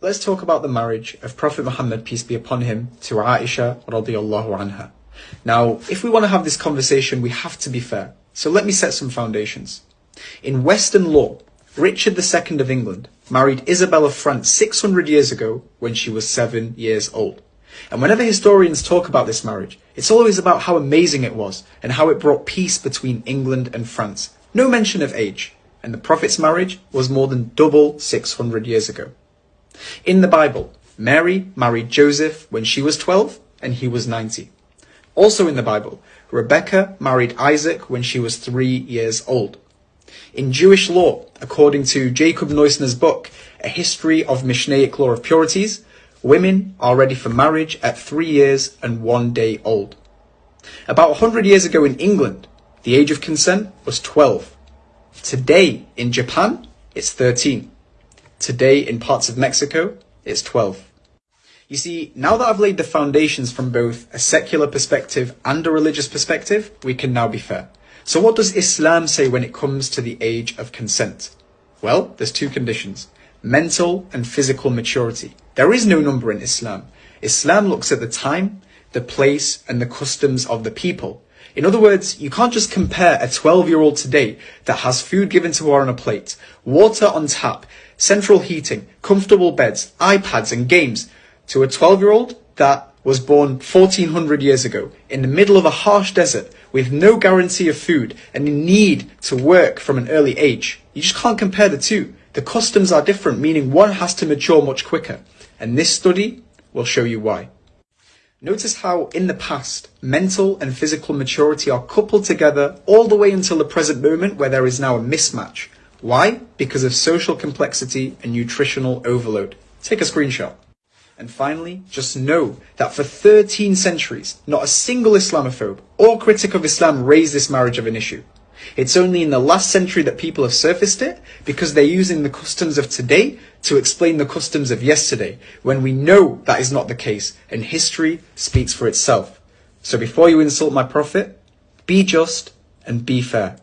Let's talk about the marriage of Prophet Muhammad, peace be upon him, to Aisha radiyallahu anha. Now, if we want to have this conversation, we have to be fair. So let me set some foundations. In Western law, Richard II of England married Isabel of France 600 years ago when she was 7 years old. And whenever historians talk about this marriage, it's always about how amazing it was and how it brought peace between England and France. No mention of age. And the Prophet's marriage was more than double 600 years ago. In the Bible, Mary married Joseph when she was 12 and he was 90. Also in the Bible, Rebecca married Isaac when she was 3 years old. In Jewish law, according to Jacob Neusner's book, A History of Mishnaic Law of Purities, women are ready for marriage at 3 years and 1 day old. About 100 years ago in England, the age of consent was 12. Today in Japan, it's 13. Today in parts of Mexico, it's 12. You see, now that I've laid the foundations from both a secular perspective and a religious perspective, we can now be fair. So what does Islam say when it comes to the age of consent? Well, there's two conditions: mental and physical maturity. There is no number in Islam. Islam looks at the time, the place, and the customs of the people. In other words, you can't just compare a 12-year-old today that has food given to her on a plate, water on tap, central heating, comfortable beds, iPads and games, to a 12-year-old that was born 1400 years ago in the middle of a harsh desert with no guarantee of food and in need to work from an early age. You just can't compare the two. The customs are different, meaning one has to mature much quicker. And this study will show you why. Notice how in the past, mental and physical maturity are coupled together all the way until the present moment where there is now a mismatch. Why? Because of social complexity and nutritional overload. Take a screenshot. And finally, just know that for 13 centuries, not a single Islamophobe or critic of Islam raised this marriage of an issue. It's only in the last century that people have surfaced it because they're using the customs of today to explain the customs of yesterday, when we know that is not the case and history speaks for itself. So before you insult my prophet, be just and be fair.